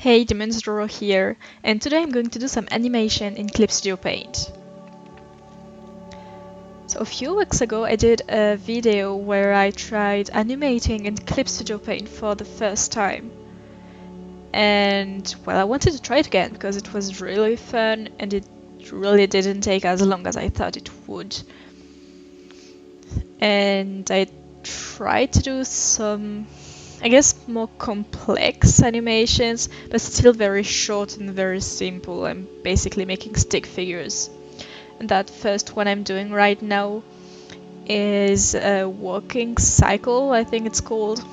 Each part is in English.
Hey, Draw here, and today I'm going to do some animation in Clip Studio Paint. So a few weeks ago I did a video where I tried animating in Clip Studio Paint for the first time. And well, I wanted to try it again because it was really fun and it really didn't take as long as I thought it would. And I tried to do some, I guess, more complex animations, but still very short and very simple. I'm basically making stick figures. And that first one I'm doing right now is a walking cycle, I think it's called.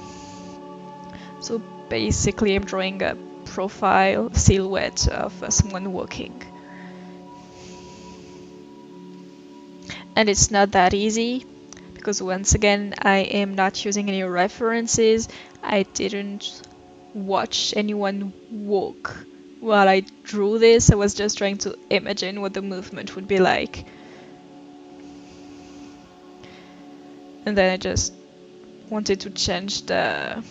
So basically I'm drawing a profile silhouette of someone walking. And it's not that easy, because once again I am not using any references. I didn't watch anyone walk while I drew this. I was just trying to imagine what the movement would be like. And then I just wanted to change the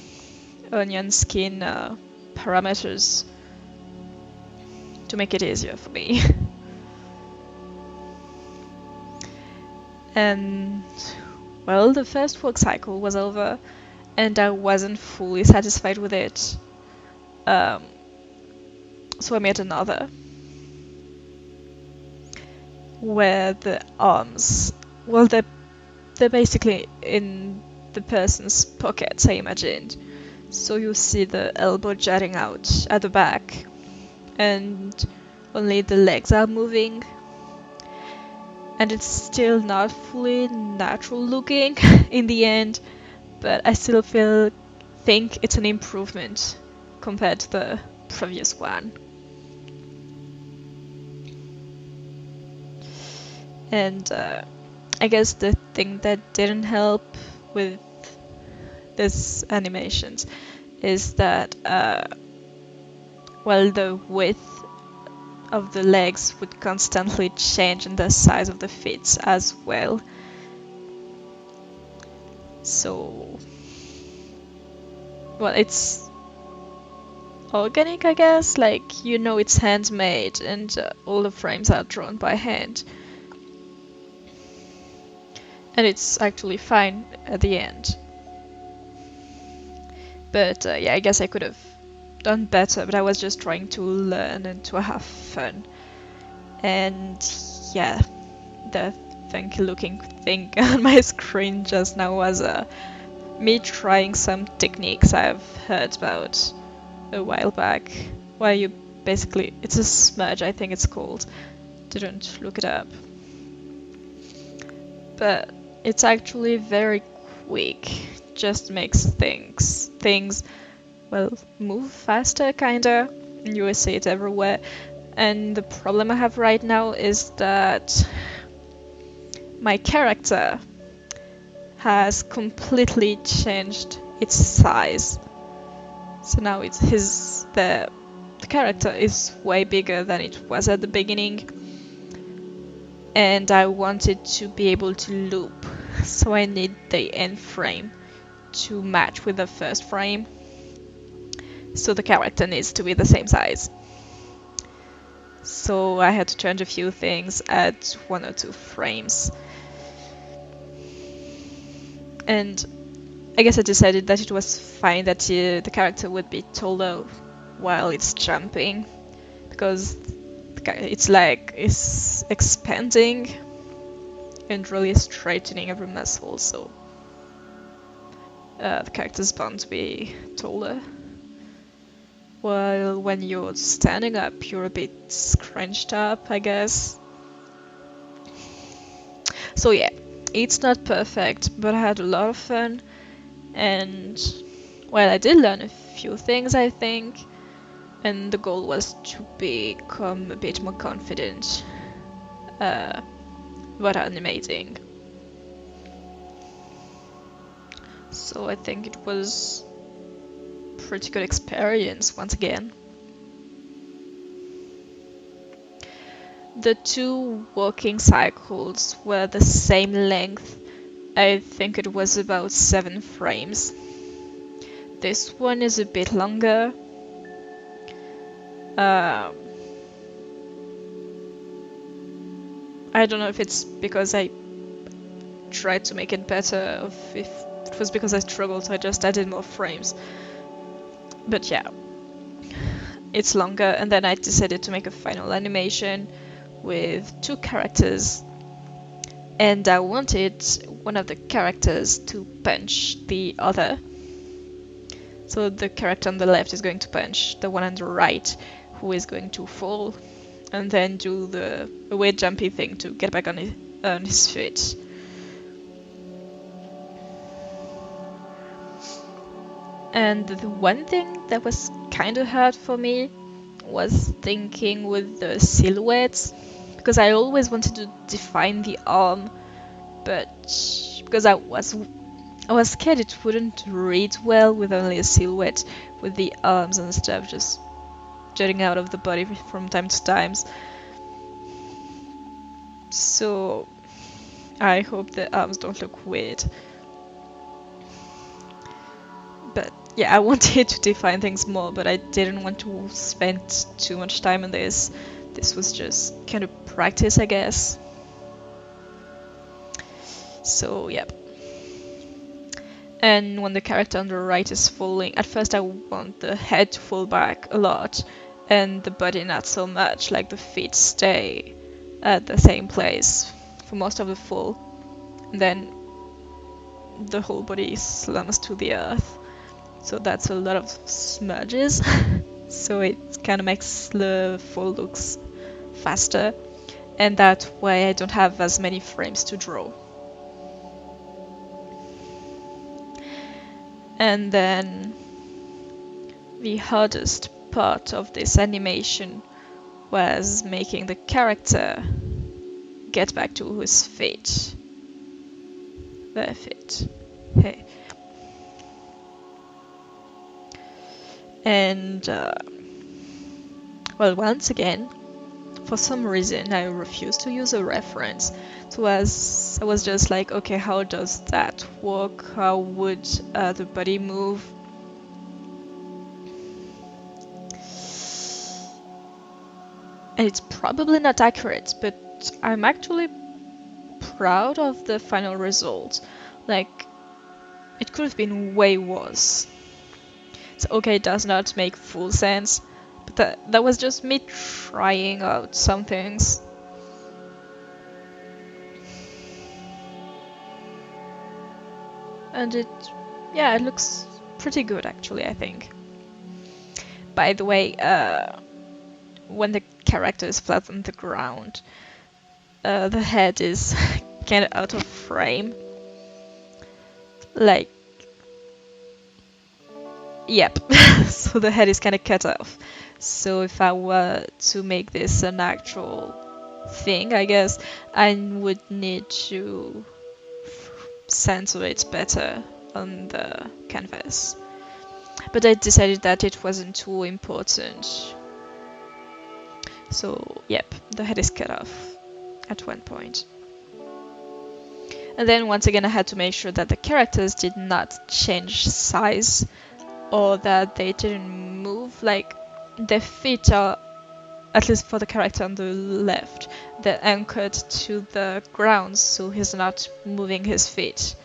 onion skin parameters to make it easier for me. And well, the first walk cycle was over and I wasn't fully satisfied with it. So I made another where the arms, well, they're basically in the person's pockets, I imagined. So you see the elbow jutting out at the back and only the legs are moving. And it's still not fully natural looking in the end, but I still think it's an improvement compared to the previous one. And I guess the thing that didn't help with this animations is that well, the width of the legs would constantly change and the size of the feet as well. So well, it's organic, I guess, like, you know, it's handmade and all the frames are drawn by hand. And it's actually fine at the end. But yeah, I guess I could have done better, but I was just trying to learn and to have fun. And yeah, the funky looking thing on my screen just now was me trying some techniques I've heard about a while back, where you basically, it's a smudge, I think it's called. Didn't look it up. But it's actually very quick, just makes things well, move faster, kinda. You will see it everywhere. And the problem I have right now is that my character has completely changed its size. So now the character is way bigger than it was at the beginning. And I wanted to be able to loop, so I need the end frame to match with the first frame. So the character needs to be the same size. So I had to change a few things, add 1 or 2 frames. And I guess I decided that it was fine that the character would be taller while it's jumping, because it's like it's expanding and really straightening every muscle, so the character's bound to be taller. While when you're standing up, you're a bit scrunched up, I guess. So yeah, it's not perfect, but I had a lot of fun. And well, I did learn a few things, I think. And the goal was to become a bit more confident about animating. So I think it was a pretty good experience once again. The 2 walking cycles were the same length. I think it was about 7 frames. This one is a bit longer. Um, I don't know if it's because I tried to make it better, or if it was because I struggled, so I just added more frames. But yeah, it's longer, and then I decided to make a final animation with 2 characters, and I wanted one of the characters to punch the other. So the character on the left is going to punch the one on the right, who is going to fall, and then do the weird jumpy thing to get back on his feet. And the one thing that was kind of hard for me was thinking with the silhouettes, because I always wanted to define the arm, but because I was scared it wouldn't read well with only a silhouette, with the arms and stuff just jutting out of the body from time to time. So I hope the arms don't look weird. But yeah, I wanted to define things more, but I didn't want to spend too much time on this. This was just kind of practice, I guess. So, yep. And when the character on the right is falling, at first I want the head to fall back a lot, and the body not so much, like the feet stay at the same place for most of the fall. And then the whole body slams to the earth. So that's a lot of smudges. So it kind of makes the fall looks faster. And that way I don't have as many frames to draw. And then the hardest part of this animation was making the character get back to his feet. Their feet. Hey. And, well, once again, for some reason, I refused to use a reference. So I was just like, okay, how does that work? How would the body move? And it's probably not accurate, but I'm actually proud of the final result. Like, it could have been way worse. So, okay, it does not make full sense, but that was just me trying out some things. And it looks pretty good actually, I think. By the way, when the character is flat on the ground, the head is kind of out of frame. Like, yep, so the head is kind of cut off. So if I were to make this an actual thing, I guess I would need to censor it better on the canvas. But I decided that it wasn't too important. So, yep, the head is cut off at one point. And then once again I had to make sure that the characters did not change size or that they didn't move. Like, their feet are, at least for the character on the left, they're anchored to the ground, so he's not moving his feet.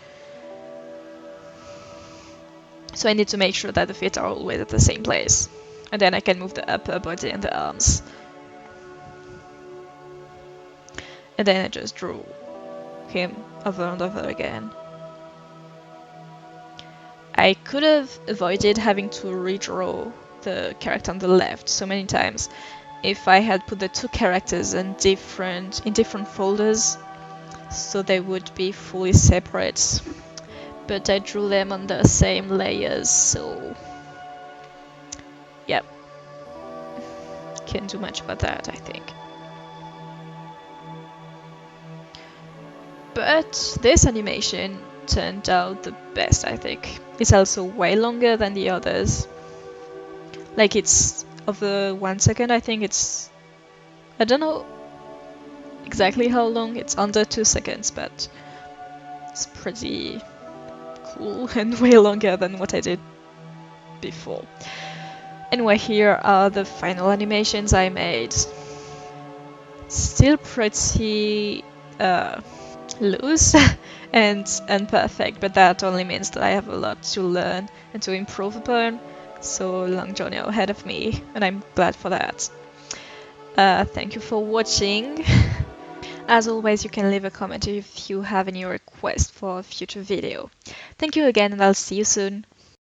So I need to make sure that the feet are always at the same place. And then I can move the upper body and the arms. And then I just drew him over and over again. I could have avoided having to redraw the character on the left so many times if I had put the 2 characters in different folders, so they would be fully separate. But I drew them on the same layers, so yep, can't do much about that, I think. But this animation turned out the best, I think. It's also way longer than the others. Like, it's over 1 second, I think it's... I don't know exactly how long, it's under 2 seconds, but it's pretty cool and way longer than what I did before. Anyway, here are the final animations I made. Still pretty loose and imperfect, but that only means that I have a lot to learn and to improve upon. So long journey ahead of me, and I'm glad for that. Thank you for watching. As always, you can leave a comment if you have any requests for a future video. Thank you again, and I'll see you soon.